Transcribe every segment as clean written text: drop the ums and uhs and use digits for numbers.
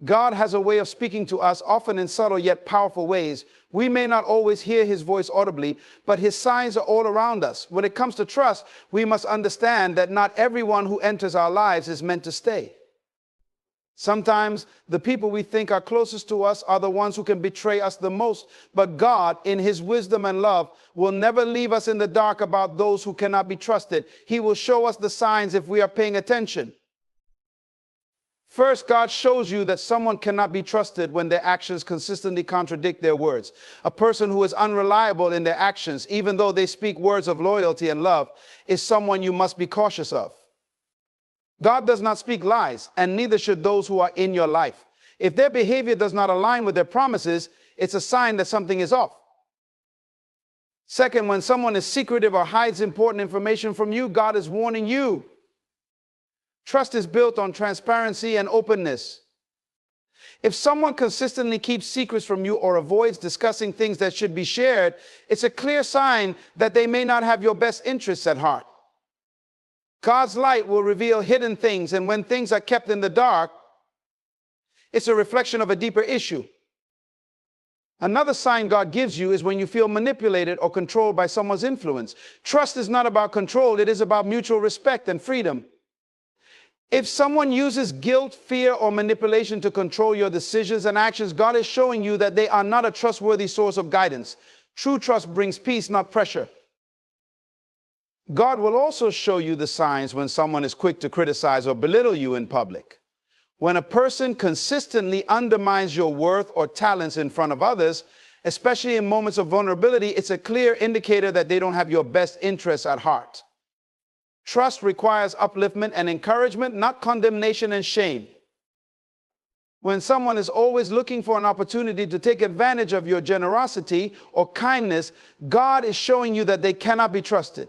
God has a way of speaking to us, often in subtle yet powerful ways. We may not always hear his voice audibly, but his signs are all around us. When it comes to trust, we must understand that not everyone who enters our lives is meant to stay. Sometimes the people we think are closest to us are the ones who can betray us the most. But God, in his wisdom and love, will never leave us in the dark about those who cannot be trusted. He will show us the signs if we are paying attention. First, God shows you that someone cannot be trusted when their actions consistently contradict their words. A person who is unreliable in their actions, even though they speak words of loyalty and love, is someone you must be cautious of. God does not speak lies, and neither should those who are in your life. If their behavior does not align with their promises, it's a sign that something is off. Second, when someone is secretive or hides important information from you, God is warning you. Trust is built on transparency and openness. If someone consistently keeps secrets from you or avoids discussing things that should be shared, it's a clear sign that they may not have your best interests at heart. God's light will reveal hidden things, and when things are kept in the dark, it's a reflection of a deeper issue. Another sign God gives you is when you feel manipulated or controlled by someone's influence. Trust is not about control, it is about mutual respect and freedom. If someone uses guilt, fear, or manipulation to control your decisions and actions, God is showing you that they are not a trustworthy source of guidance. True trust brings peace, not pressure. God will also show you the signs when someone is quick to criticize or belittle you in public. When a person consistently undermines your worth or talents in front of others, especially in moments of vulnerability, it's a clear indicator that they don't have your best interests at heart. Trust requires upliftment and encouragement, not condemnation and shame. When someone is always looking for an opportunity to take advantage of your generosity or kindness, God is showing you that they cannot be trusted.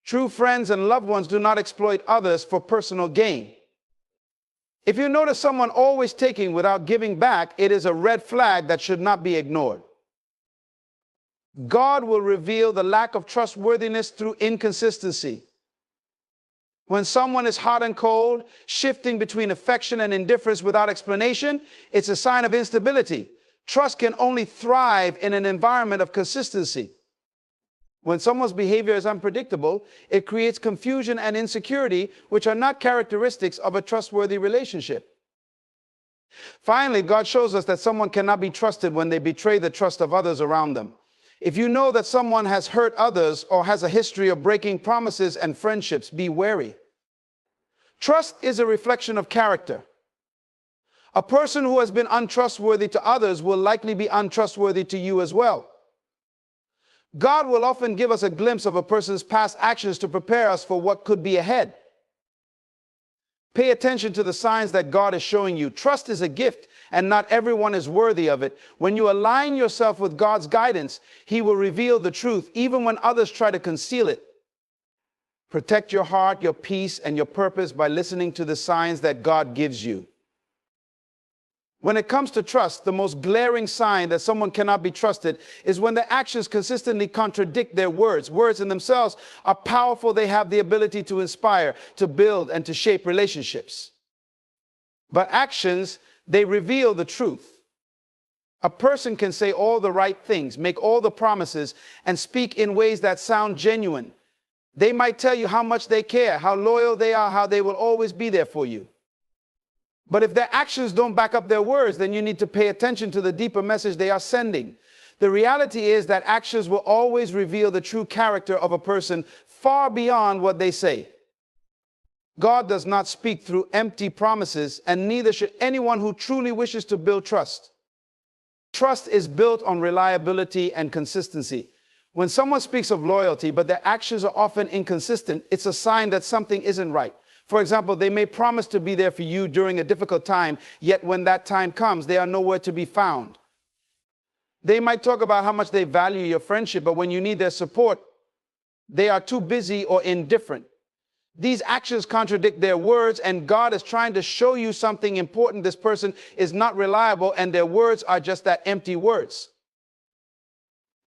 True friends and loved ones do not exploit others for personal gain. If you notice someone always taking without giving back, it is a red flag that should not be ignored. God will reveal the lack of trustworthiness through inconsistency. When someone is hot and cold, shifting between affection and indifference without explanation, it's a sign of instability. Trust can only thrive in an environment of consistency. When someone's behavior is unpredictable, it creates confusion and insecurity, which are not characteristics of a trustworthy relationship. Finally, God shows us that someone cannot be trusted when they betray the trust of others around them. If you know that someone has hurt others or has a history of breaking promises and friendships, be wary. Trust is a reflection of character. A person who has been untrustworthy to others will likely be untrustworthy to you as well. God will often give us a glimpse of a person's past actions to prepare us for what could be ahead. Pay attention to the signs that God is showing you. Trust is a gift, and not everyone is worthy of it. When you align yourself with God's guidance, He will reveal the truth, even when others try to conceal it. Protect your heart, your peace, and your purpose by listening to the signs that God gives you. When it comes to trust, the most glaring sign that someone cannot be trusted is when their actions consistently contradict their words. Words in themselves are powerful. They have the ability to inspire, to build, and to shape relationships. But actions, they reveal the truth. A person can say all the right things, make all the promises, and speak in ways that sound genuine. They might tell you how much they care, how loyal they are, how they will always be there for you. But if their actions don't back up their words, then you need to pay attention to the deeper message they are sending. The reality is that actions will always reveal the true character of a person far beyond what they say. God does not speak through empty promises, and neither should anyone who truly wishes to build trust. Trust is built on reliability and consistency. When someone speaks of loyalty, but their actions are often inconsistent, it's a sign that something isn't right. For example, they may promise to be there for you during a difficult time, yet when that time comes, they are nowhere to be found. They might talk about how much they value your friendship, but when you need their support, they are too busy or indifferent. These actions contradict their words, and God is trying to show you something important. This person is not reliable, and their words are just that, empty words.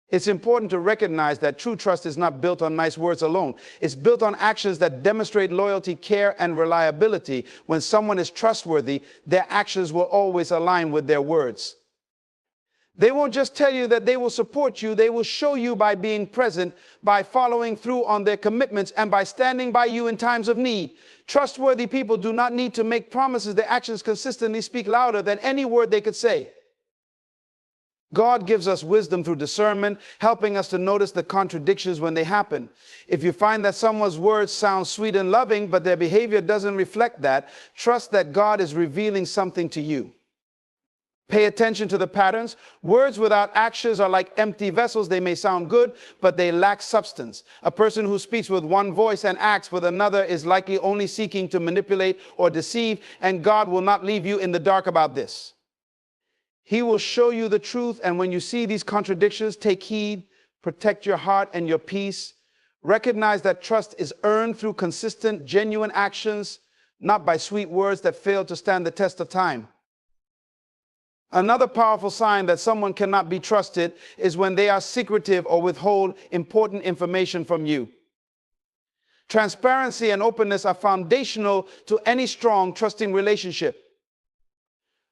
It's important to recognize that true trust is not built on nice words alone. It's built on actions that demonstrate loyalty, care, and reliability. When someone is trustworthy, their actions will always align with their words. They won't just tell you that they will support you. They will show you by being present, by following through on their commitments, and by standing by you in times of need. Trustworthy people do not need to make promises. Their actions consistently speak louder than any word they could say. God gives us wisdom through discernment, helping us to notice the contradictions when they happen. If you find that someone's words sound sweet and loving, but their behavior doesn't reflect that, trust that God is revealing something to you. Pay attention to the patterns. Words without actions are like empty vessels. They may sound good, but they lack substance. A person who speaks with one voice and acts with another is likely only seeking to manipulate or deceive, and God will not leave you in the dark about this. He will show you the truth, and when you see these contradictions, take heed, protect your heart and your peace. Recognize that trust is earned through consistent, genuine actions, not by sweet words that fail to stand the test of time. Another powerful sign that someone cannot be trusted is when they are secretive or withhold important information from you. Transparency and openness are foundational to any strong, trusting relationship.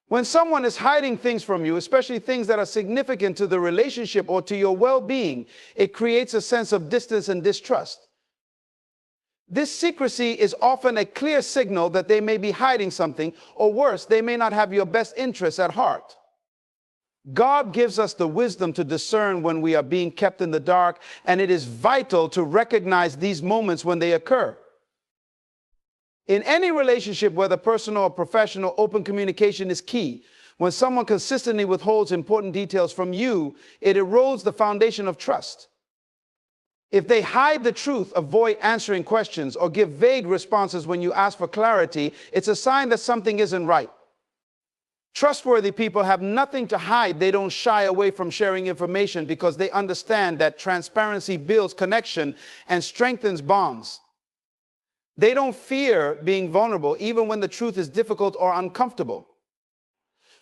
When someone is hiding things from you, especially things that are significant to the relationship or to your well-being, it creates a sense of distance and distrust. This secrecy is often a clear signal that they may be hiding something, or worse, they may not have your best interests at heart. God gives us the wisdom to discern when we are being kept in the dark, and it is vital to recognize these moments when they occur. In any relationship, whether personal or professional, open communication is key. When someone consistently withholds important details from you, it erodes the foundation of trust. If they hide the truth, avoid answering questions, or give vague responses when you ask for clarity, it's a sign that something isn't right. Trustworthy people have nothing to hide. They don't shy away from sharing information because they understand that transparency builds connection and strengthens bonds. They don't fear being vulnerable, even when the truth is difficult or uncomfortable.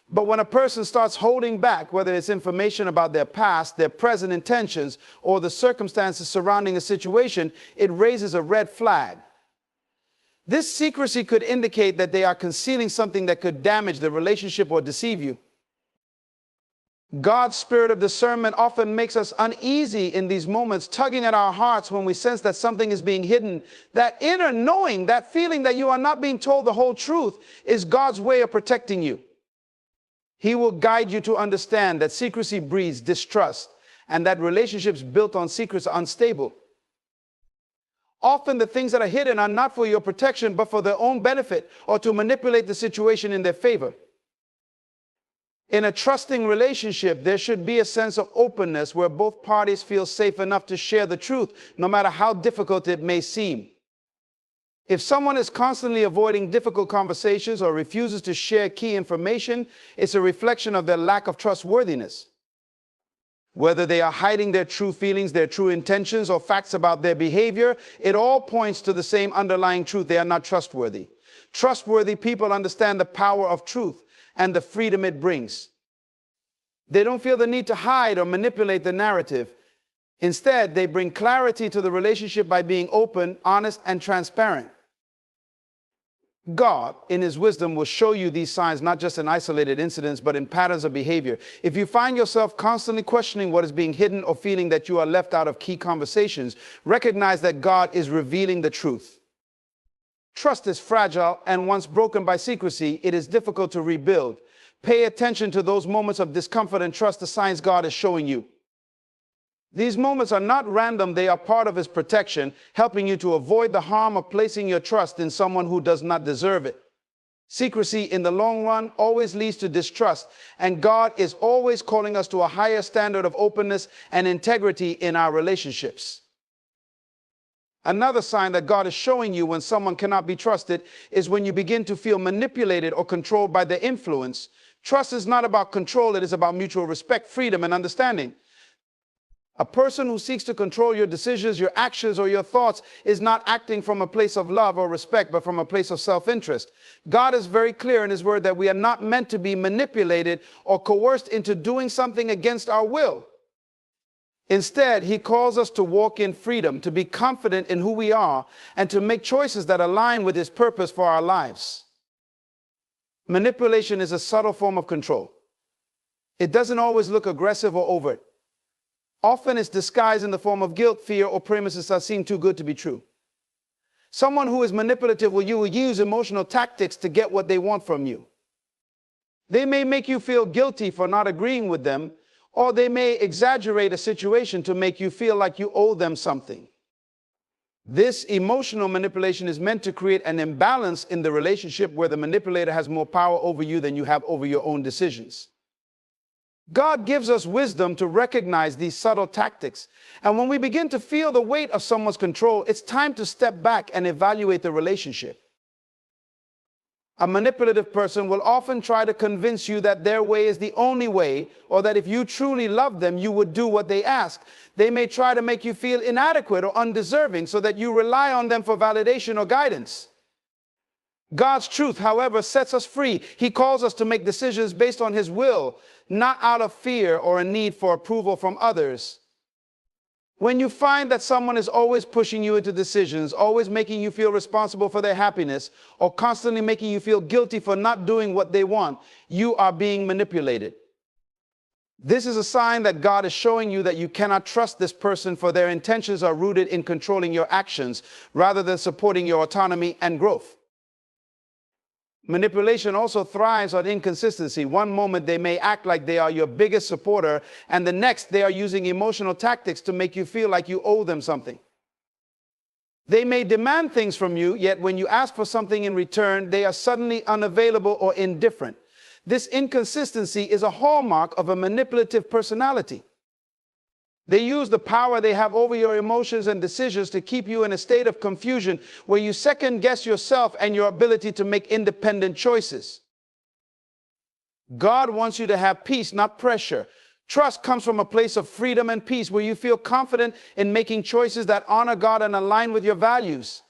But when a person starts holding back, whether it's information about their past, their present intentions, or the circumstances surrounding a situation, it raises a red flag. This secrecy could indicate that they are concealing something that could damage the relationship or deceive you. God's spirit of discernment often makes us uneasy in these moments, tugging at our hearts when we sense that something is being hidden. That inner knowing, that feeling that you are not being told the whole truth, is God's way of protecting you. He will guide you to understand that secrecy breeds distrust and that relationships built on secrets are unstable. Often the things that are hidden are not for your protection, but for their own benefit or to manipulate the situation in their favor. In a trusting relationship, there should be a sense of openness where both parties feel safe enough to share the truth, no matter how difficult it may seem. If someone is constantly avoiding difficult conversations or refuses to share key information, it's a reflection of their lack of trustworthiness. Whether they are hiding their true feelings, their true intentions, or facts about their behavior, it all points to the same underlying truth: they are not trustworthy. Trustworthy people understand the power of truth and the freedom it brings. They don't feel the need to hide or manipulate the narrative. Instead, they bring clarity to the relationship by being open, honest, and transparent. God, in His wisdom, will show you these signs not just in isolated incidents, but in patterns of behavior. If you find yourself constantly questioning what is being hidden or feeling that you are left out of key conversations, recognize that God is revealing the truth. Trust is fragile, and once broken by secrecy, it is difficult to rebuild. Pay attention to those moments of discomfort and trust the signs God is showing you. These moments are not random, they are part of His protection, helping you to avoid the harm of placing your trust in someone who does not deserve it. Secrecy in the long run always leads to distrust, and God is always calling us to a higher standard of openness and integrity in our relationships. Another sign that God is showing you when someone cannot be trusted is when you begin to feel manipulated or controlled by their influence. Trust is not about control, it is about mutual respect, freedom, and understanding. A person who seeks to control your decisions, your actions, or your thoughts is not acting from a place of love or respect, but from a place of self-interest. God is very clear in His word that we are not meant to be manipulated or coerced into doing something against our will. Instead, he calls us to walk in freedom, to be confident in who we are, and to make choices that align with his purpose for our lives. Manipulation is a subtle form of control. It doesn't always look aggressive or overt. Often it's disguised in the form of guilt, fear, or premises that seem too good to be true. Someone who is manipulative will use emotional tactics to get what they want from you. They may make you feel guilty for not agreeing with them, or they may exaggerate a situation to make you feel like you owe them something. This emotional manipulation is meant to create an imbalance in the relationship where the manipulator has more power over you than you have over your own decisions. God gives us wisdom to recognize these subtle tactics. And when we begin to feel the weight of someone's control, it's time to step back and evaluate the relationship. A manipulative person will often try to convince you that their way is the only way, or that if you truly love them, you would do what they ask. They may try to make you feel inadequate or undeserving so that you rely on them for validation or guidance. God's truth, however, sets us free. He calls us to make decisions based on his will, not out of fear or a need for approval from others. When you find that someone is always pushing you into decisions, always making you feel responsible for their happiness, or constantly making you feel guilty for not doing what they want, you are being manipulated. This is a sign that God is showing you that you cannot trust this person, for their intentions are rooted in controlling your actions rather than supporting your autonomy and growth. Manipulation also thrives on inconsistency. One moment they may act like they are your biggest supporter, and the next they are using emotional tactics to make you feel like you owe them something. They may demand things from you, yet when you ask for something in return, they are suddenly unavailable or indifferent. This inconsistency is a hallmark of a manipulative personality. They use the power they have over your emotions and decisions to keep you in a state of confusion where you second guess yourself and your ability to make independent choices. God wants you to have peace, not pressure. Trust comes from a place of freedom and peace where you feel confident in making choices that honor God and align with your values.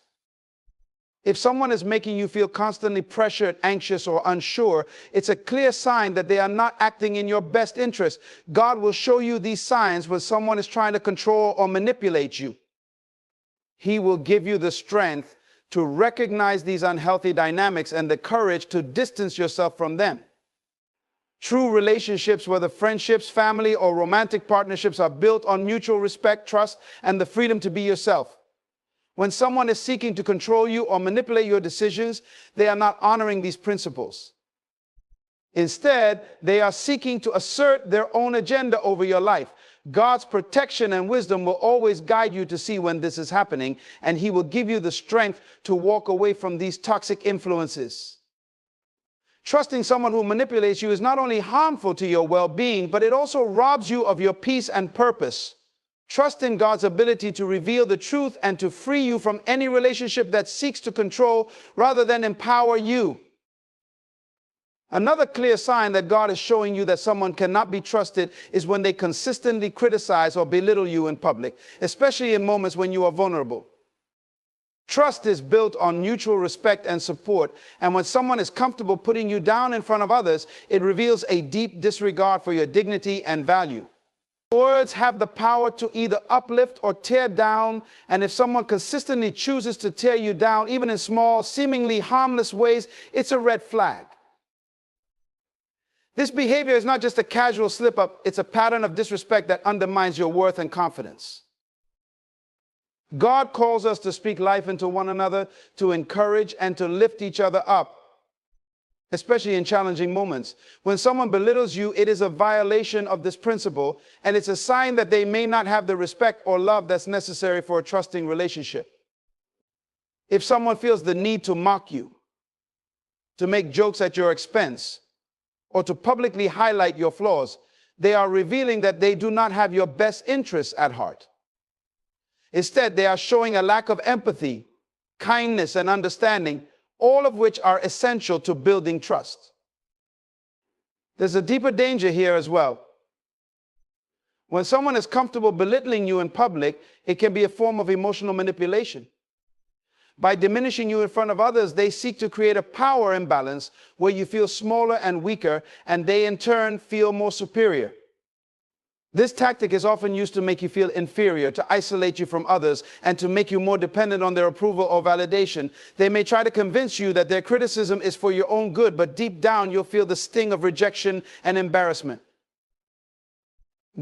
If someone is making you feel constantly pressured, anxious, or unsure, it's a clear sign that they are not acting in your best interest. God will show you these signs when someone is trying to control or manipulate you. He will give you the strength to recognize these unhealthy dynamics and the courage to distance yourself from them. True relationships, whether friendships, family, or romantic partnerships, are built on mutual respect, trust, and the freedom to be yourself. When someone is seeking to control you or manipulate your decisions, they are not honoring these principles. Instead, they are seeking to assert their own agenda over your life. God's protection and wisdom will always guide you to see when this is happening, and he will give you the strength to walk away from these toxic influences. Trusting someone who manipulates you is not only harmful to your well-being, but it also robs you of your peace and purpose. Trust in God's ability to reveal the truth and to free you from any relationship that seeks to control rather than empower you. Another clear sign that God is showing you that someone cannot be trusted is when they consistently criticize or belittle you in public, especially in moments when you are vulnerable. Trust is built on mutual respect and support, and when someone is comfortable putting you down in front of others, it reveals a deep disregard for your dignity and value. Words have the power to either uplift or tear down, and if someone consistently chooses to tear you down, even in small, seemingly harmless ways, it's a red flag. This behavior is not just a casual slip-up, it's a pattern of disrespect that undermines your worth and confidence. God calls us to speak life into one another, to encourage and to lift each other up, especially in challenging moments. When someone belittles you, it is a violation of this principle, and it's a sign that they may not have the respect or love that's necessary for a trusting relationship. If someone feels the need to mock you, to make jokes at your expense, or to publicly highlight your flaws, they are revealing that they do not have your best interests at heart. Instead, they are showing a lack of empathy, kindness, and understanding, all of which are essential to building trust. There's a deeper danger here as well. When someone is comfortable belittling you in public, it can be a form of emotional manipulation. By diminishing you in front of others, they seek to create a power imbalance where you feel smaller and weaker, and they in turn feel more superior. This tactic is often used to make you feel inferior, to isolate you from others, and to make you more dependent on their approval or validation. They may try to convince you that their criticism is for your own good, but deep down you'll feel the sting of rejection and embarrassment.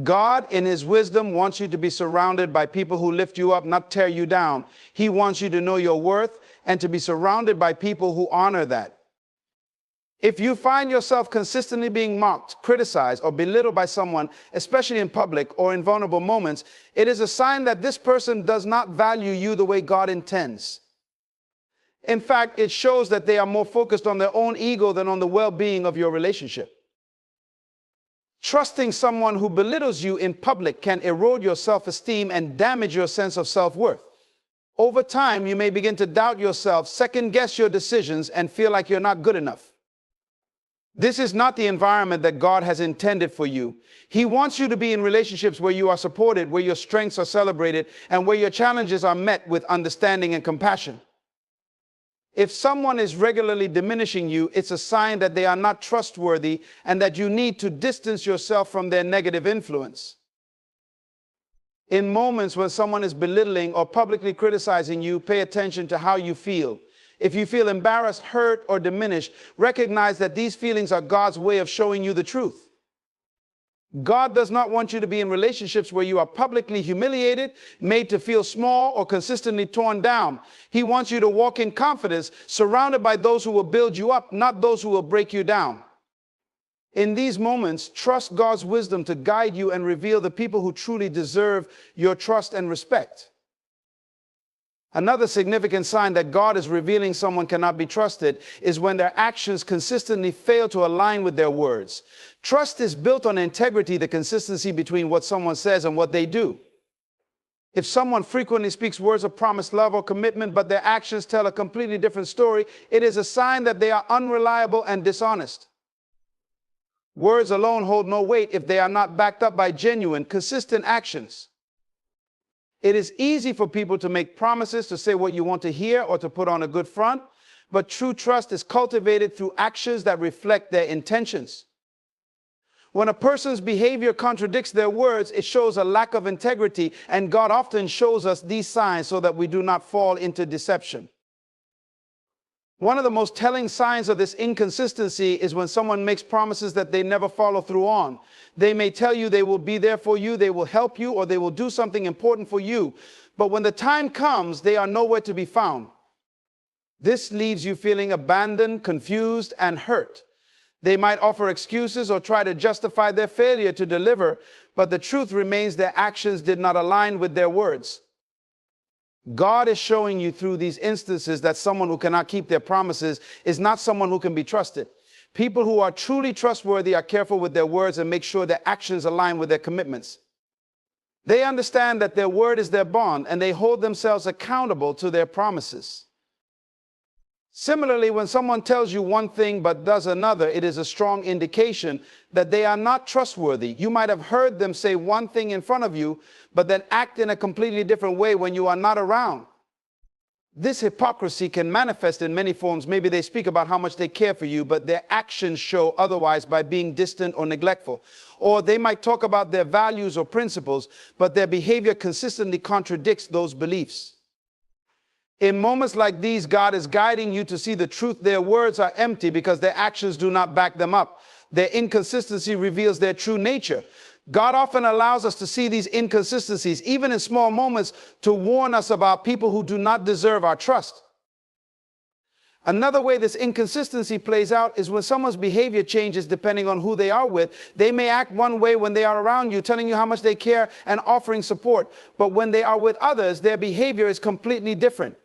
God, in His wisdom, wants you to be surrounded by people who lift you up, not tear you down. He wants you to know your worth and to be surrounded by people who honor that. If you find yourself consistently being mocked, criticized, or belittled by someone, especially in public or in vulnerable moments, it is a sign that this person does not value you the way God intends. In fact, it shows that they are more focused on their own ego than on the well-being of your relationship. Trusting someone who belittles you in public can erode your self-esteem and damage your sense of self-worth. Over time, you may begin to doubt yourself, second-guess your decisions, and feel like you're not good enough. This is not the environment that God has intended for you. He wants you to be in relationships where you are supported, where your strengths are celebrated, and where your challenges are met with understanding and compassion. If someone is regularly diminishing you, it's a sign that they are not trustworthy and that you need to distance yourself from their negative influence. In moments when someone is belittling or publicly criticizing you, pay attention to how you feel. If you feel embarrassed, hurt, or diminished, recognize that these feelings are God's way of showing you the truth. God does not want you to be in relationships where you are publicly humiliated, made to feel small, or consistently torn down. He wants you to walk in confidence, surrounded by those who will build you up, not those who will break you down. In these moments, trust God's wisdom to guide you and reveal the people who truly deserve your trust and respect. Another significant sign that God is revealing someone cannot be trusted is when their actions consistently fail to align with their words. Trust is built on integrity, the consistency between what someone says and what they do. If someone frequently speaks words of promise, love, or commitment, but their actions tell a completely different story, it is a sign that they are unreliable and dishonest. Words alone hold no weight if they are not backed up by genuine, consistent actions. It is easy for people to make promises, to say what you want to hear, or to put on a good front, but true trust is cultivated through actions that reflect their intentions. When a person's behavior contradicts their words, it shows a lack of integrity, and God often shows us these signs so that we do not fall into deception. One of the most telling signs of this inconsistency is when someone makes promises that they never follow through on. They may tell you they will be there for you, they will help you, or they will do something important for you. But when the time comes, they are nowhere to be found. This leaves you feeling abandoned, confused, and hurt. They might offer excuses or try to justify their failure to deliver, but the truth remains their actions did not align with their words. God is showing you through these instances that someone who cannot keep their promises is not someone who can be trusted. People who are truly trustworthy are careful with their words and make sure their actions align with their commitments. They understand that their word is their bond, and they hold themselves accountable to their promises. Similarly, when someone tells you one thing but does another, it is a strong indication that they are not trustworthy. You might have heard them say one thing in front of you, but then act in a completely different way when you are not around. This hypocrisy can manifest in many forms. Maybe they speak about how much they care for you, but their actions show otherwise by being distant or neglectful. Or they might talk about their values or principles, but their behavior consistently contradicts those beliefs. In moments like these, God is guiding you to see the truth. Their words are empty because their actions do not back them up. Their inconsistency reveals their true nature. God often allows us to see these inconsistencies, even in small moments, to warn us about people who do not deserve our trust. Another way this inconsistency plays out is when someone's behavior changes depending on who they are with. They may act one way when they are around you, telling you how much they care and offering support. But when they are with others, their behavior is completely different.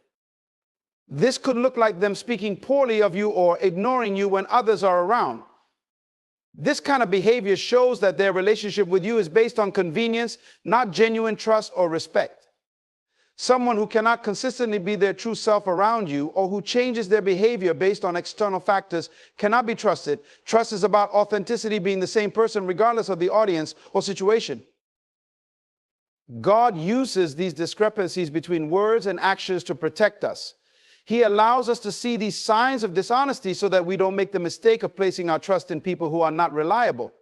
This could look like them speaking poorly of you or ignoring you when others are around. This kind of behavior shows that their relationship with you is based on convenience, not genuine trust or respect. Someone who cannot consistently be their true self around you, or who changes their behavior based on external factors, cannot be trusted. Trust is about authenticity, being the same person regardless of the audience or situation. God uses these discrepancies between words and actions to protect us. He allows us to see these signs of dishonesty so that we don't make the mistake of placing our trust in people who are not reliable.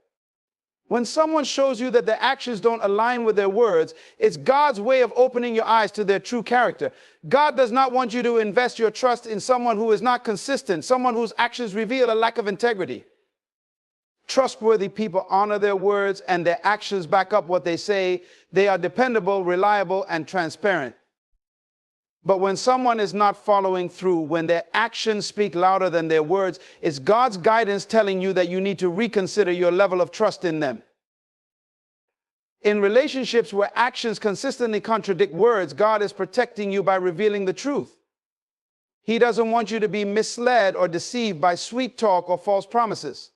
When someone shows you that their actions don't align with their words, it's God's way of opening your eyes to their true character. God does not want you to invest your trust in someone who is not consistent, someone whose actions reveal a lack of integrity. Trustworthy people honor their words and their actions back up what they say. They are dependable, reliable, and transparent. But when someone is not following through, when their actions speak louder than their words, it's God's guidance telling you that you need to reconsider your level of trust in them. In relationships where actions consistently contradict words, God is protecting you by revealing the truth. He doesn't want you to be misled or deceived by sweet talk or false promises.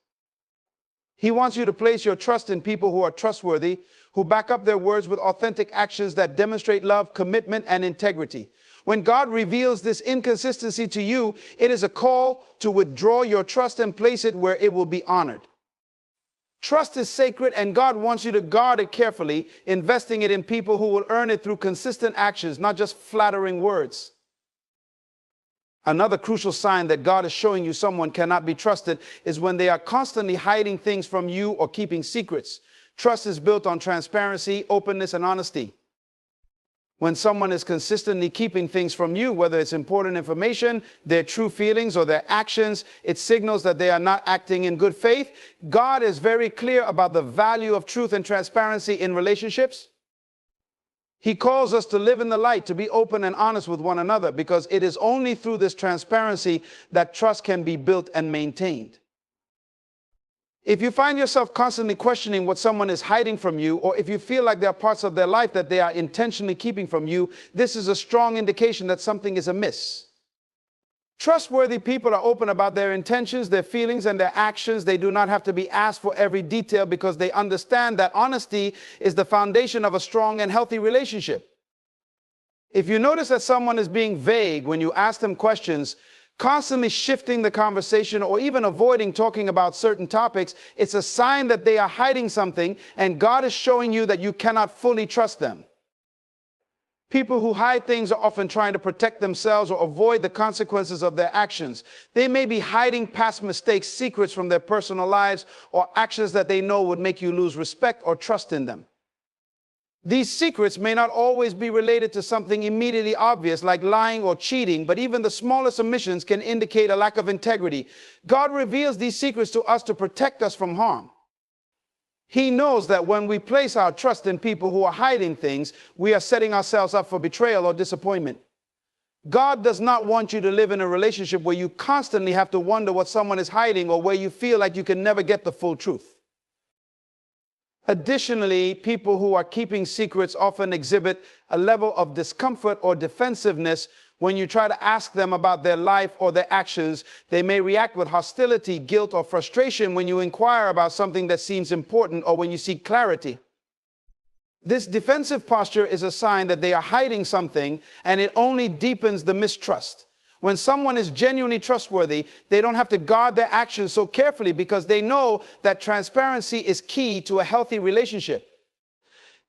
He wants you to place your trust in people who are trustworthy, who back up their words with authentic actions that demonstrate love, commitment, and integrity. When God reveals this inconsistency to you, it is a call to withdraw your trust and place it where it will be honored. Trust is sacred, and God wants you to guard it carefully, investing it in people who will earn it through consistent actions, not just flattering words. Another crucial sign that God is showing you someone cannot be trusted is when they are constantly hiding things from you or keeping secrets. Trust is built on transparency, openness, and honesty. When someone is consistently keeping things from you, whether it's important information, their true feelings, or their actions, it signals that they are not acting in good faith. God is very clear about the value of truth and transparency in relationships. He calls us to live in the light, to be open and honest with one another, because it is only through this transparency that trust can be built and maintained. If you find yourself constantly questioning what someone is hiding from you, or if you feel like there are parts of their life that they are intentionally keeping from you, this is a strong indication that something is amiss. Trustworthy people are open about their intentions, their feelings, and their actions. They do not have to be asked for every detail because they understand that honesty is the foundation of a strong and healthy relationship. If you notice that someone is being vague when you ask them questions, constantly shifting the conversation, or even avoiding talking about certain topics, it's a sign that they are hiding something, and God is showing you that you cannot fully trust them. People who hide things are often trying to protect themselves or avoid the consequences of their actions. They may be hiding past mistakes, secrets from their personal lives, or actions that they know would make you lose respect or trust in them. These secrets may not always be related to something immediately obvious like lying or cheating, but even the smallest omissions can indicate a lack of integrity. God reveals these secrets to us to protect us from harm. He knows that when we place our trust in people who are hiding things, we are setting ourselves up for betrayal or disappointment. God does not want you to live in a relationship where you constantly have to wonder what someone is hiding, or where you feel like you can never get the full truth. Additionally, people who are keeping secrets often exhibit a level of discomfort or defensiveness. When you try to ask them about their life or their actions, they may react with hostility, guilt, or frustration when you inquire about something that seems important or when you seek clarity. This defensive posture is a sign that they are hiding something, and it only deepens the mistrust. When someone is genuinely trustworthy, they don't have to guard their actions so carefully because they know that transparency is key to a healthy relationship.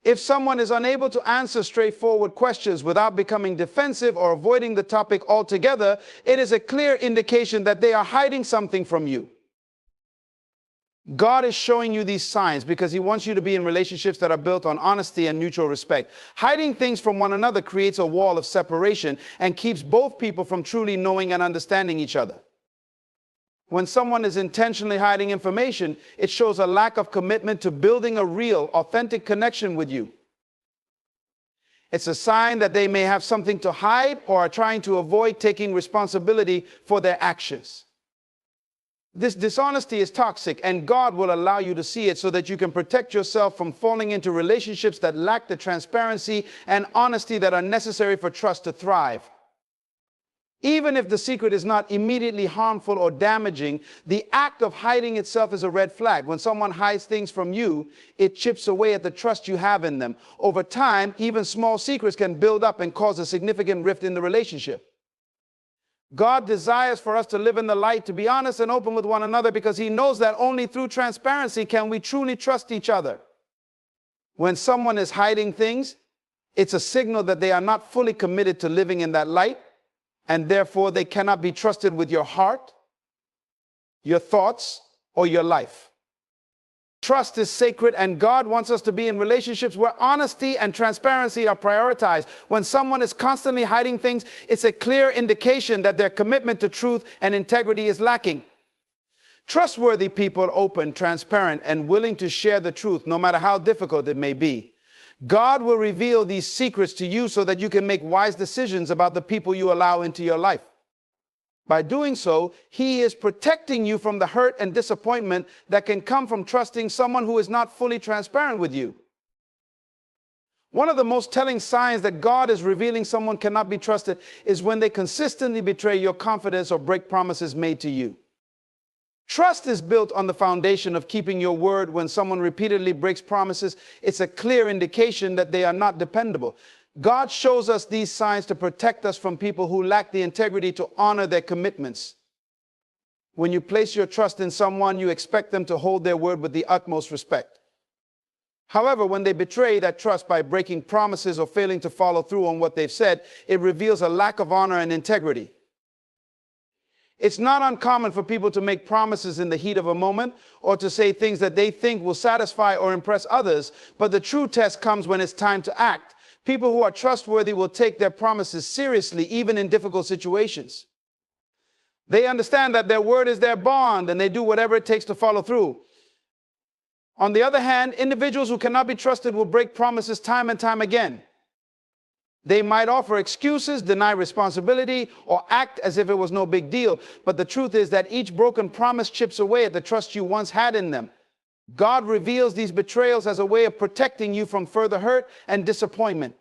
If someone is unable to answer straightforward questions without becoming defensive or avoiding the topic altogether, it is a clear indication that they are hiding something from you. God is showing you these signs because He wants you to be in relationships that are built on honesty and mutual respect. Hiding things from one another creates a wall of separation and keeps both people from truly knowing and understanding each other. When someone is intentionally hiding information, it shows a lack of commitment to building a real, authentic connection with you. It's a sign that they may have something to hide or are trying to avoid taking responsibility for their actions. This dishonesty is toxic, and God will allow you to see it so that you can protect yourself from falling into relationships that lack the transparency and honesty that are necessary for trust to thrive. Even if the secret is not immediately harmful or damaging, the act of hiding itself is a red flag. When someone hides things from you, it chips away at the trust you have in them. Over time, even small secrets can build up and cause a significant rift in the relationship. God desires for us to live in the light, to be honest and open with one another, because He knows that only through transparency can we truly trust each other. When someone is hiding things, it's a signal that they are not fully committed to living in that light, and therefore they cannot be trusted with your heart, your thoughts, or your life. Trust is sacred, and God wants us to be in relationships where honesty and transparency are prioritized. When someone is constantly hiding things, it's a clear indication that their commitment to truth and integrity is lacking. Trustworthy people are open, transparent, and willing to share the truth, no matter how difficult it may be. God will reveal these secrets to you so that you can make wise decisions about the people you allow into your life. By doing so, He is protecting you from the hurt and disappointment that can come from trusting someone who is not fully transparent with you. One of the most telling signs that God is revealing someone cannot be trusted is when they consistently betray your confidence or break promises made to you. Trust is built on the foundation of keeping your word. When someone repeatedly breaks promises, it's a clear indication that they are not dependable. God shows us these signs to protect us from people who lack the integrity to honor their commitments. When you place your trust in someone, you expect them to hold their word with the utmost respect. However, when they betray that trust by breaking promises or failing to follow through on what they've said, it reveals a lack of honor and integrity. It's not uncommon for people to make promises in the heat of a moment or to say things that they think will satisfy or impress others, but the true test comes when it's time to act. People who are trustworthy will take their promises seriously, even in difficult situations. They understand that their word is their bond, and they do whatever it takes to follow through. On the other hand, individuals who cannot be trusted will break promises time and time again. They might offer excuses, deny responsibility, or act as if it was no big deal. But the truth is that each broken promise chips away at the trust you once had in them. God reveals these betrayals as a way of protecting you from further hurt and disappointment.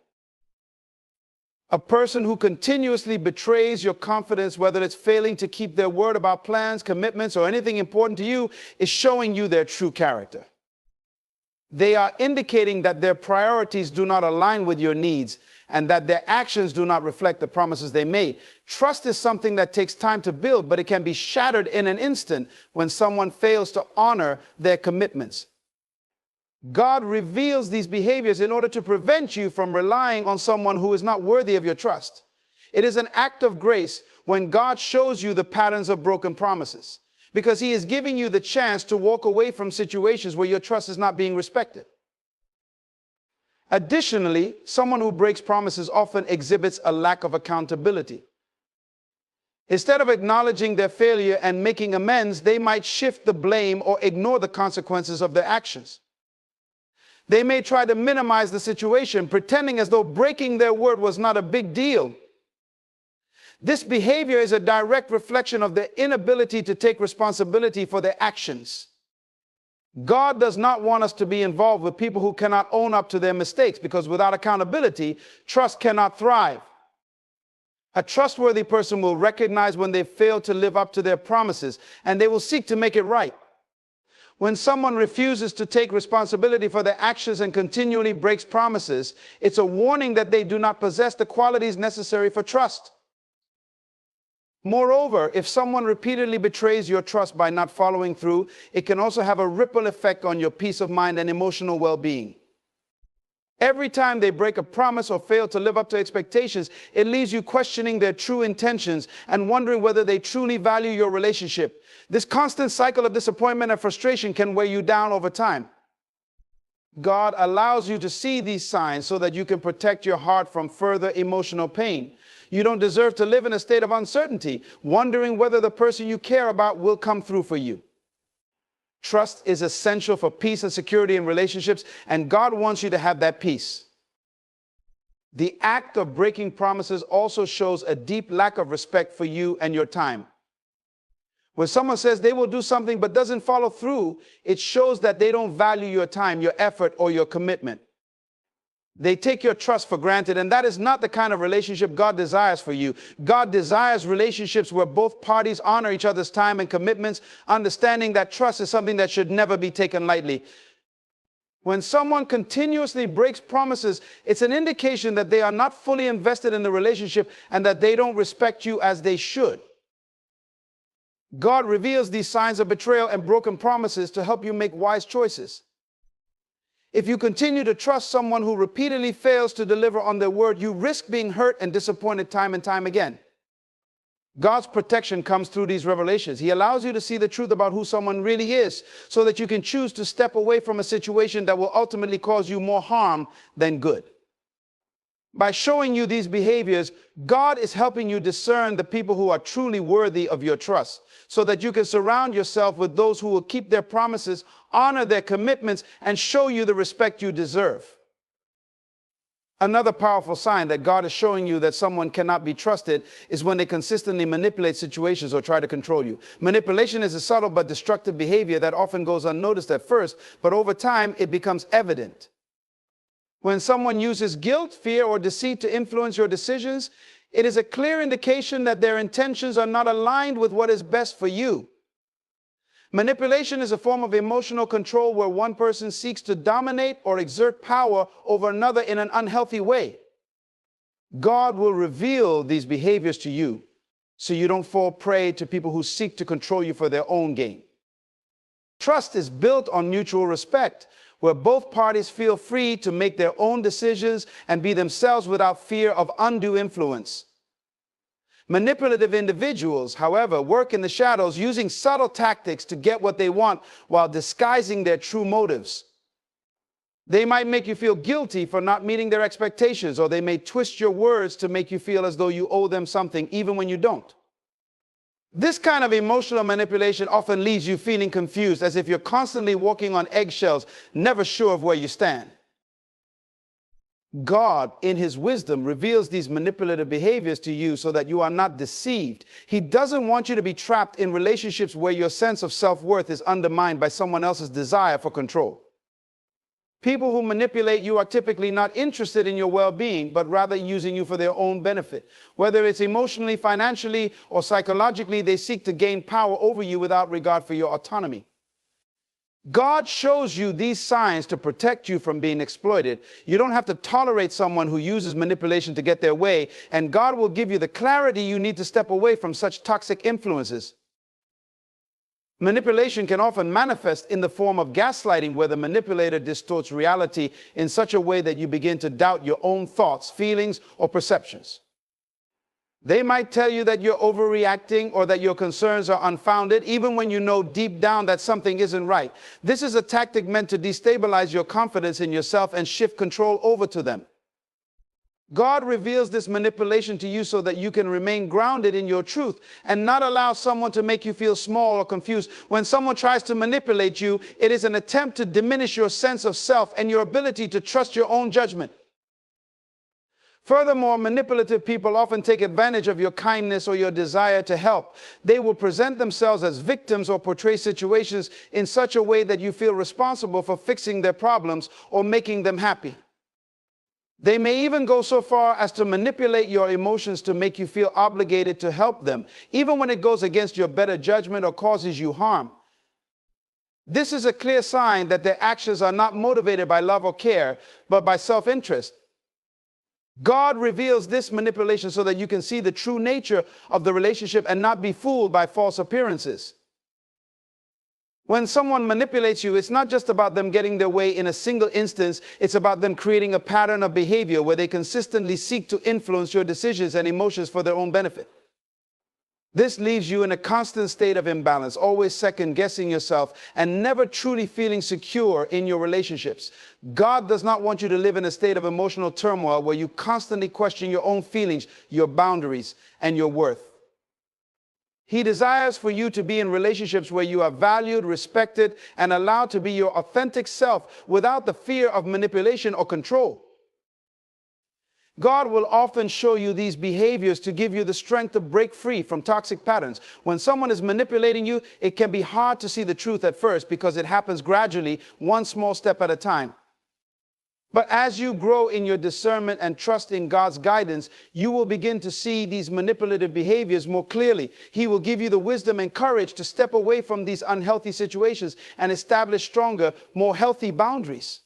A person who continuously betrays your confidence, whether it's failing to keep their word about plans, commitments, or anything important to you, is showing you their true character. They are indicating that their priorities do not align with your needs and that their actions do not reflect the promises they made. Trust is something that takes time to build, but it can be shattered in an instant when someone fails to honor their commitments. God reveals these behaviors in order to prevent you from relying on someone who is not worthy of your trust. It is an act of grace when God shows you the patterns of broken promises, because He is giving you the chance to walk away from situations where your trust is not being respected. Additionally, someone who breaks promises often exhibits a lack of accountability. Instead of acknowledging their failure and making amends, they might shift the blame or ignore the consequences of their actions. They may try to minimize the situation, pretending as though breaking their word was not a big deal. This behavior is a direct reflection of their inability to take responsibility for their actions. God does not want us to be involved with people who cannot own up to their mistakes, because without accountability, trust cannot thrive. A trustworthy person will recognize when they fail to live up to their promises, and they will seek to make it right. When someone refuses to take responsibility for their actions and continually breaks promises, it's a warning that they do not possess the qualities necessary for trust. Moreover, if someone repeatedly betrays your trust by not following through, it can also have a ripple effect on your peace of mind and emotional well-being. Every time they break a promise or fail to live up to expectations, it leaves you questioning their true intentions and wondering whether they truly value your relationship. This constant cycle of disappointment and frustration can weigh you down over time. God allows you to see these signs so that you can protect your heart from further emotional pain. You don't deserve to live in a state of uncertainty, wondering whether the person you care about will come through for you. Trust is essential for peace and security in relationships, and God wants you to have that peace. The act of breaking promises also shows a deep lack of respect for you and your time. When someone says they will do something but doesn't follow through, it shows that they don't value your time, your effort, or your commitment. They take your trust for granted, and that is not the kind of relationship God desires for you. God desires relationships where both parties honor each other's time and commitments, understanding that trust is something that should never be taken lightly. When someone continuously breaks promises, it's an indication that they are not fully invested in the relationship and that they don't respect you as they should. God reveals these signs of betrayal and broken promises to help you make wise choices. If you continue to trust someone who repeatedly fails to deliver on their word, you risk being hurt and disappointed time and time again. God's protection comes through these revelations. He allows you to see the truth about who someone really is so that you can choose to step away from a situation that will ultimately cause you more harm than good. By showing you these behaviors, God is helping you discern the people who are truly worthy of your trust so that you can surround yourself with those who will keep their promises, honor their commitments, and show you the respect you deserve. Another powerful sign that God is showing you that someone cannot be trusted is when they consistently manipulate situations or try to control you. Manipulation is a subtle but destructive behavior that often goes unnoticed at first, but over time it becomes evident. When someone uses guilt, fear, or deceit to influence your decisions, it is a clear indication that their intentions are not aligned with what is best for you. Manipulation is a form of emotional control where one person seeks to dominate or exert power over another in an unhealthy way. God will reveal these behaviors to you so you don't fall prey to people who seek to control you for their own gain. Trust is built on mutual respect, where both parties feel free to make their own decisions and be themselves without fear of undue influence. Manipulative individuals, however, work in the shadows using subtle tactics to get what they want while disguising their true motives. They might make you feel guilty for not meeting their expectations, or they may twist your words to make you feel as though you owe them something even when you don't. This kind of emotional manipulation often leaves you feeling confused, as if you're constantly walking on eggshells, never sure of where you stand. God, in His wisdom, reveals these manipulative behaviors to you so that you are not deceived. He doesn't want you to be trapped in relationships where your sense of self-worth is undermined by someone else's desire for control. People who manipulate you are typically not interested in your well-being, but rather using you for their own benefit. Whether it's emotionally, financially, or psychologically, they seek to gain power over you without regard for your autonomy. God shows you these signs to protect you from being exploited. You don't have to tolerate someone who uses manipulation to get their way, and God will give you the clarity you need to step away from such toxic influences. Manipulation can often manifest in the form of gaslighting, where the manipulator distorts reality in such a way that you begin to doubt your own thoughts, feelings, or perceptions. They might tell you that you're overreacting or that your concerns are unfounded, even when you know deep down that something isn't right. This is a tactic meant to destabilize your confidence in yourself and shift control over to them. God reveals this manipulation to you so that you can remain grounded in your truth and not allow someone to make you feel small or confused. When someone tries to manipulate you, it is an attempt to diminish your sense of self and your ability to trust your own judgment. Furthermore, manipulative people often take advantage of your kindness or your desire to help. They will present themselves as victims or portray situations in such a way that you feel responsible for fixing their problems or making them happy. They may even go so far as to manipulate your emotions to make you feel obligated to help them, even when it goes against your better judgment or causes you harm. This is a clear sign that their actions are not motivated by love or care, but by self-interest. God reveals this manipulation so that you can see the true nature of the relationship and not be fooled by false appearances. When someone manipulates you, it's not just about them getting their way in a single instance. It's about them creating a pattern of behavior where they consistently seek to influence your decisions and emotions for their own benefit. This leaves you in a constant state of imbalance, always second-guessing yourself and never truly feeling secure in your relationships. God does not want you to live in a state of emotional turmoil where you constantly question your own feelings, your boundaries, and your worth. He desires for you to be in relationships where you are valued, respected, and allowed to be your authentic self without the fear of manipulation or control. God will often show you these behaviors to give you the strength to break free from toxic patterns. When someone is manipulating you, it can be hard to see the truth at first because it happens gradually, one small step at a time. But as you grow in your discernment and trust in God's guidance, you will begin to see these manipulative behaviors more clearly. He will give you the wisdom and courage to step away from these unhealthy situations and establish stronger, more healthy boundaries.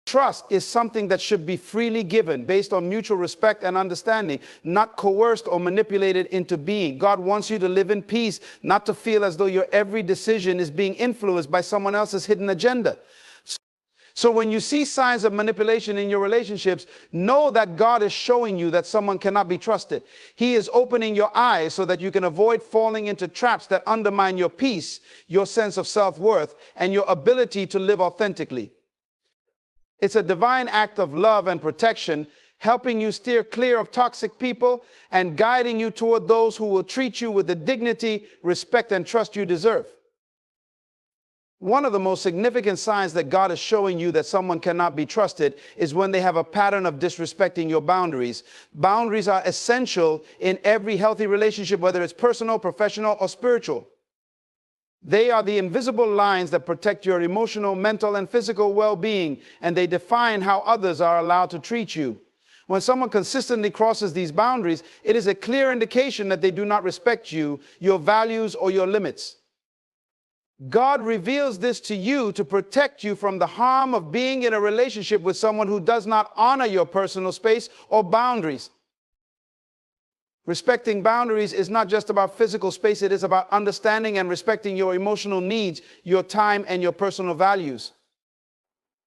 Trust is something that should be freely given based on mutual respect and understanding, not coerced or manipulated into being. God wants you to live in peace, not to feel as though your every decision is being influenced by someone else's hidden agenda. So when you see signs of manipulation in your relationships, know that God is showing you that someone cannot be trusted. He is opening your eyes so that you can avoid falling into traps that undermine your peace, your sense of self-worth, and your ability to live authentically. It's a divine act of love and protection, helping you steer clear of toxic people and guiding you toward those who will treat you with the dignity, respect, and trust you deserve. One of the most significant signs that God is showing you that someone cannot be trusted is when they have a pattern of disrespecting your boundaries. Boundaries are essential in every healthy relationship, whether it's personal, professional, or spiritual. They are the invisible lines that protect your emotional, mental, and physical well-being, and they define how others are allowed to treat you. When someone consistently crosses these boundaries, it is a clear indication that they do not respect you, your values, or your limits. God reveals this to you to protect you from the harm of being in a relationship with someone who does not honor your personal space or boundaries. Respecting boundaries is not just about physical space, it is about understanding and respecting your emotional needs, your time, and your personal values.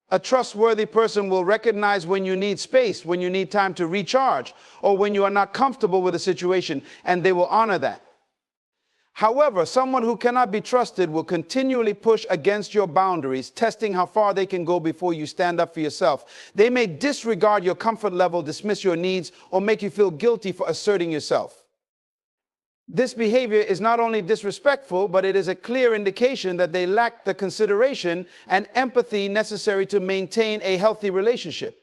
A trustworthy person will recognize when you need space, when you need time to recharge, or when you are not comfortable with a situation, and they will honor that. However, someone who cannot be trusted will continually push against your boundaries, testing how far they can go before you stand up for yourself. They may disregard your comfort level, dismiss your needs, or make you feel guilty for asserting yourself. This behavior is not only disrespectful, but it is a clear indication that they lack the consideration and empathy necessary to maintain a healthy relationship.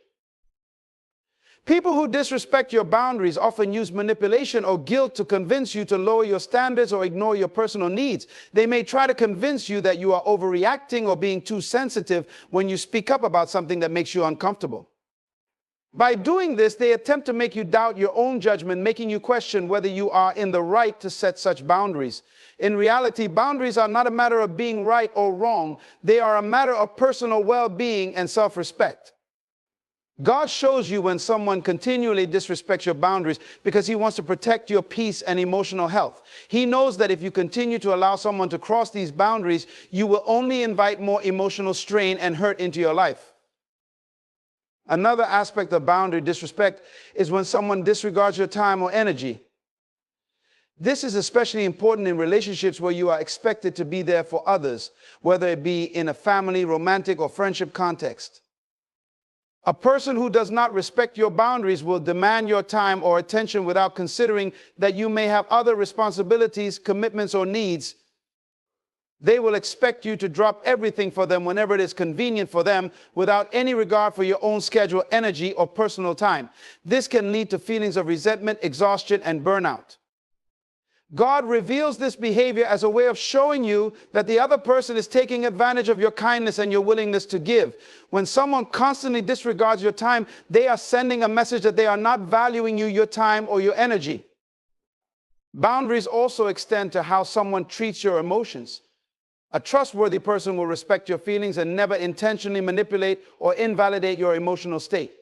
People who disrespect your boundaries often use manipulation or guilt to convince you to lower your standards or ignore your personal needs. They may try to convince you that you are overreacting or being too sensitive when you speak up about something that makes you uncomfortable. By doing this, they attempt to make you doubt your own judgment, making you question whether you are in the right to set such boundaries. In reality, boundaries are not a matter of being right or wrong. They are a matter of personal well-being and self-respect. God shows you when someone continually disrespects your boundaries because he wants to protect your peace and emotional health. He knows that if you continue to allow someone to cross these boundaries, you will only invite more emotional strain and hurt into your life. Another aspect of boundary disrespect is when someone disregards your time or energy. This is especially important in relationships where you are expected to be there for others, whether it be in a family, romantic, or friendship context. A person who does not respect your boundaries will demand your time or attention without considering that you may have other responsibilities, commitments, or needs. They will expect you to drop everything for them whenever it is convenient for them without any regard for your own schedule, energy, or personal time. This can lead to feelings of resentment, exhaustion, and burnout. God reveals this behavior as a way of showing you that the other person is taking advantage of your kindness and your willingness to give. When someone constantly disregards your time, they are sending a message that they are not valuing you, your time, or your energy. Boundaries also extend to how someone treats your emotions. A trustworthy person will respect your feelings and never intentionally manipulate or invalidate your emotional state.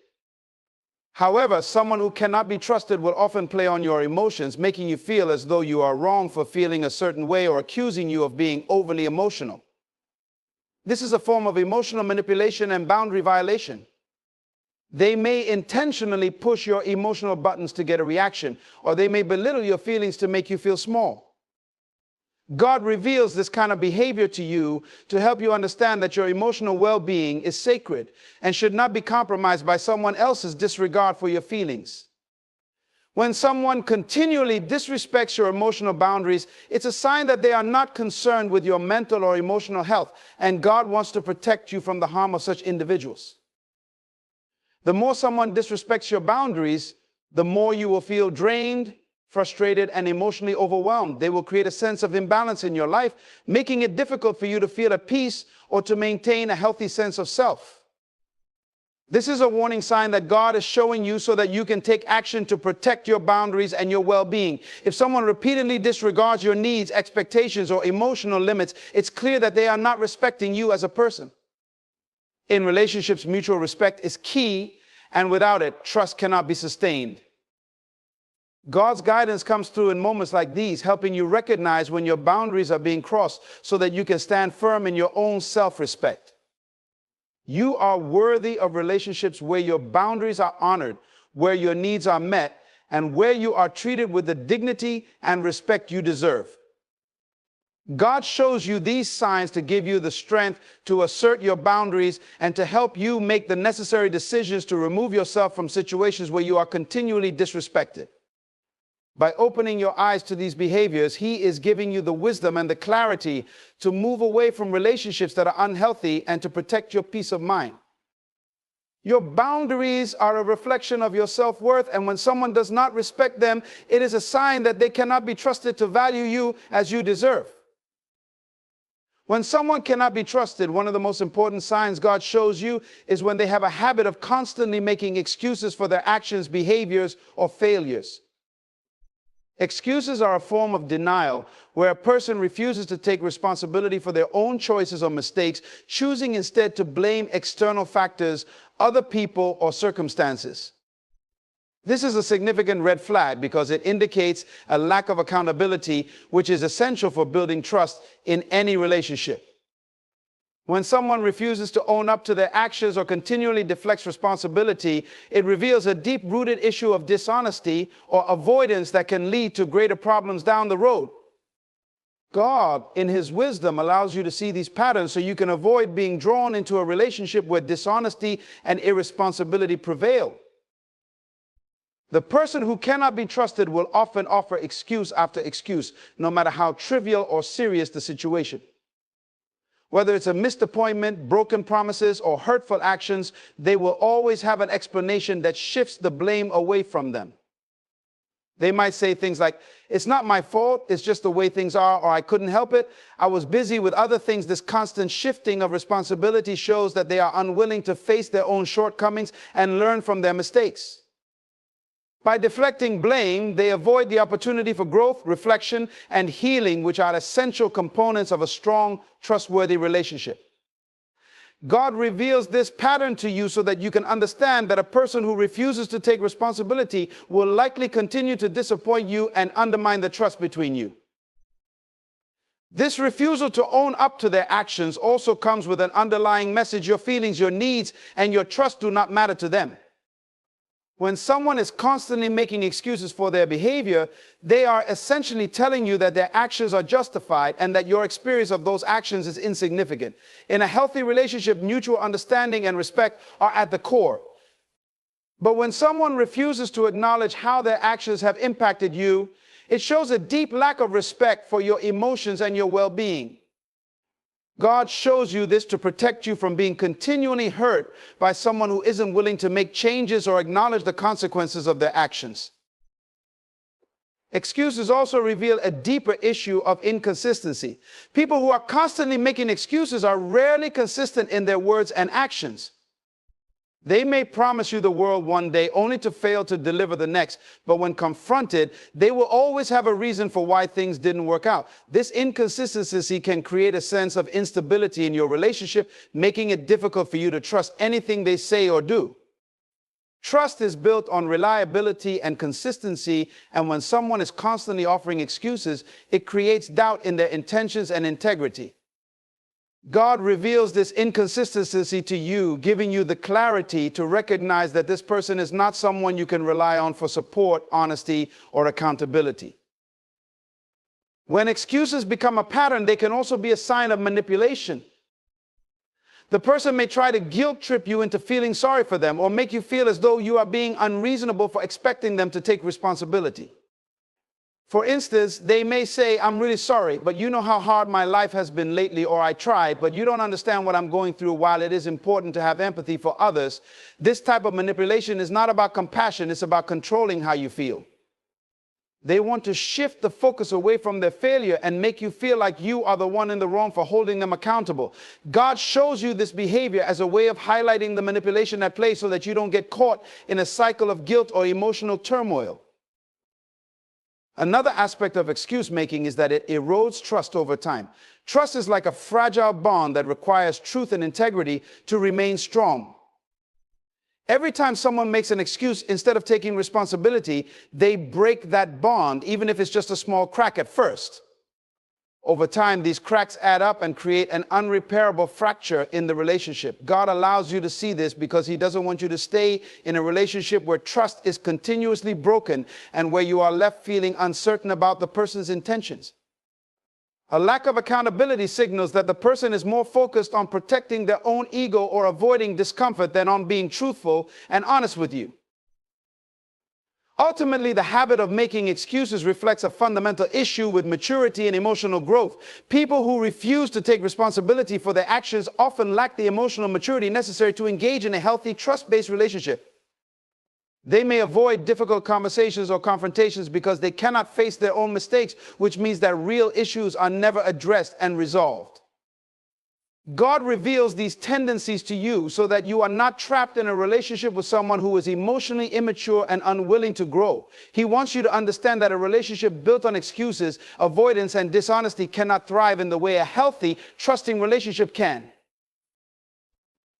However, someone who cannot be trusted will often play on your emotions, making you feel as though you are wrong for feeling a certain way or accusing you of being overly emotional. This is a form of emotional manipulation and boundary violation. They may intentionally push your emotional buttons to get a reaction, or they may belittle your feelings to make you feel small. God reveals this kind of behavior to you to help you understand that your emotional well-being is sacred and should not be compromised by someone else's disregard for your feelings. When someone continually disrespects your emotional boundaries, it's a sign that they are not concerned with your mental or emotional health, and God wants to protect you from the harm of such individuals. The more someone disrespects your boundaries, the more you will feel drained, frustrated, and emotionally overwhelmed. They will create a sense of imbalance in your life, making it difficult for you to feel at peace or to maintain a healthy sense of self. This is a warning sign that God is showing you so that you can take action to protect your boundaries and your well-being. If someone repeatedly disregards your needs, expectations, or emotional limits, it's clear that they are not respecting you as a person. In relationships, mutual respect is key, and without it, trust cannot be sustained. God's guidance comes through in moments like these, helping you recognize when your boundaries are being crossed so that you can stand firm in your own self-respect. You are worthy of relationships where your boundaries are honored, where your needs are met, and where you are treated with the dignity and respect you deserve. God shows you these signs to give you the strength to assert your boundaries and to help you make the necessary decisions to remove yourself from situations where you are continually disrespected. By opening your eyes to these behaviors, He is giving you the wisdom and the clarity to move away from relationships that are unhealthy and to protect your peace of mind. Your boundaries are a reflection of your self-worth, and when someone does not respect them, it is a sign that they cannot be trusted to value you as you deserve. When someone cannot be trusted, one of the most important signs God shows you is when they have a habit of constantly making excuses for their actions, behaviors, or failures. Excuses are a form of denial where a person refuses to take responsibility for their own choices or mistakes, choosing instead to blame external factors, other people, or circumstances. This is a significant red flag because it indicates a lack of accountability, which is essential for building trust in any relationship. When someone refuses to own up to their actions or continually deflects responsibility, it reveals a deep-rooted issue of dishonesty or avoidance that can lead to greater problems down the road. God, in His wisdom, allows you to see these patterns so you can avoid being drawn into a relationship where dishonesty and irresponsibility prevail. The person who cannot be trusted will often offer excuse after excuse, no matter how trivial or serious the situation. Whether it's a missed appointment, broken promises, or hurtful actions, they will always have an explanation that shifts the blame away from them. They might say things like, "It's not my fault, it's just the way things are," or "I couldn't help it, I was busy with other things." This constant shifting of responsibility shows that they are unwilling to face their own shortcomings and learn from their mistakes. By deflecting blame, they avoid the opportunity for growth, reflection, and healing, which are essential components of a strong, trustworthy relationship. God reveals this pattern to you so that you can understand that a person who refuses to take responsibility will likely continue to disappoint you and undermine the trust between you. This refusal to own up to their actions also comes with an underlying message: your feelings, your needs, and your trust do not matter to them. When someone is constantly making excuses for their behavior, they are essentially telling you that their actions are justified and that your experience of those actions is insignificant. In a healthy relationship, mutual understanding and respect are at the core. But when someone refuses to acknowledge how their actions have impacted you, it shows a deep lack of respect for your emotions and your well-being. God shows you this to protect you from being continually hurt by someone who isn't willing to make changes or acknowledge the consequences of their actions. Excuses also reveal a deeper issue of inconsistency. People who are constantly making excuses are rarely consistent in their words and actions. They may promise you the world one day only to fail to deliver the next, but when confronted, they will always have a reason for why things didn't work out. This inconsistency can create a sense of instability in your relationship, making it difficult for you to trust anything they say or do. Trust is built on reliability and consistency, and when someone is constantly offering excuses, it creates doubt in their intentions and integrity. God reveals this inconsistency to you, giving you the clarity to recognize that this person is not someone you can rely on for support, honesty, or accountability. When excuses become a pattern, they can also be a sign of manipulation. The person may try to guilt trip you into feeling sorry for them or make you feel as though you are being unreasonable for expecting them to take responsibility. For instance, they may say, "I'm really sorry, but you know how hard my life has been lately," or "I tried, but you don't understand what I'm going through." While it is important to have empathy for others, this type of manipulation is not about compassion, it's about controlling how you feel. They want to shift the focus away from their failure and make you feel like you are the one in the wrong for holding them accountable. God shows you this behavior as a way of highlighting the manipulation at play so that you don't get caught in a cycle of guilt or emotional turmoil. Another aspect of excuse making is that it erodes trust over time. Trust is like a fragile bond that requires truth and integrity to remain strong. Every time someone makes an excuse instead of taking responsibility, they break that bond, even if it's just a small crack at first. Over time, these cracks add up and create an unrepairable fracture in the relationship. God allows you to see this because He doesn't want you to stay in a relationship where trust is continuously broken and where you are left feeling uncertain about the person's intentions. A lack of accountability signals that the person is more focused on protecting their own ego or avoiding discomfort than on being truthful and honest with you. Ultimately, the habit of making excuses reflects a fundamental issue with maturity and emotional growth. People who refuse to take responsibility for their actions often lack the emotional maturity necessary to engage in a healthy, trust-based relationship. They may avoid difficult conversations or confrontations because they cannot face their own mistakes, which means that real issues are never addressed and resolved. God reveals these tendencies to you so that you are not trapped in a relationship with someone who is emotionally immature and unwilling to grow. He wants you to understand that a relationship built on excuses, avoidance, and dishonesty cannot thrive in the way a healthy, trusting relationship can.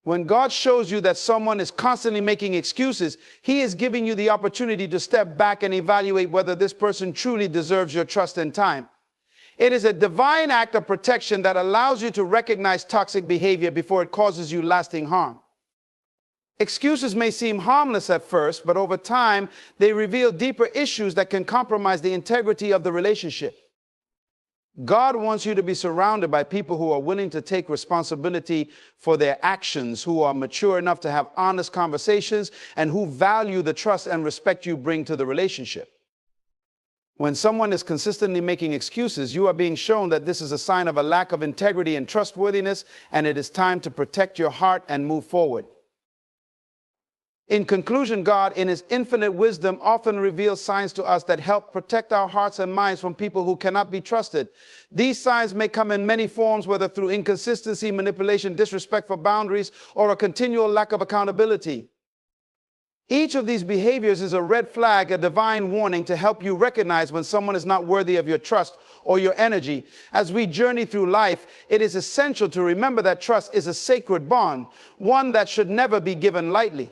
When God shows you that someone is constantly making excuses, He is giving you the opportunity to step back and evaluate whether this person truly deserves your trust and time. It is a divine act of protection that allows you to recognize toxic behavior before it causes you lasting harm. Excuses may seem harmless at first, but over time, they reveal deeper issues that can compromise the integrity of the relationship. God wants you to be surrounded by people who are willing to take responsibility for their actions, who are mature enough to have honest conversations, and who value the trust and respect you bring to the relationship. When someone is consistently making excuses, you are being shown that this is a sign of a lack of integrity and trustworthiness, and it is time to protect your heart and move forward. In conclusion, God, in His infinite wisdom, often reveals signs to us that help protect our hearts and minds from people who cannot be trusted. These signs may come in many forms, whether through inconsistency, manipulation, disrespect for boundaries, or a continual lack of accountability. Each of these behaviors is a red flag, a divine warning to help you recognize when someone is not worthy of your trust or your energy. As we journey through life, it is essential to remember that trust is a sacred bond, one that should never be given lightly.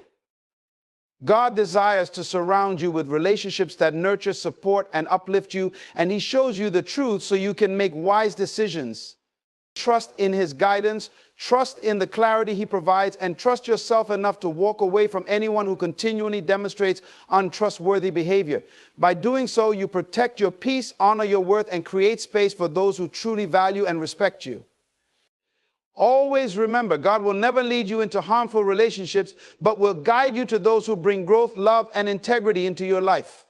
God desires to surround you with relationships that nurture, support, and uplift you, and He shows you the truth so you can make wise decisions. Trust in His guidance, trust in the clarity He provides, and trust yourself enough to walk away from anyone who continually demonstrates untrustworthy behavior. By doing so, you protect your peace, honor your worth, and create space for those who truly value and respect you. Always remember, God will never lead you into harmful relationships, but will guide you to those who bring growth, love, and integrity into your life.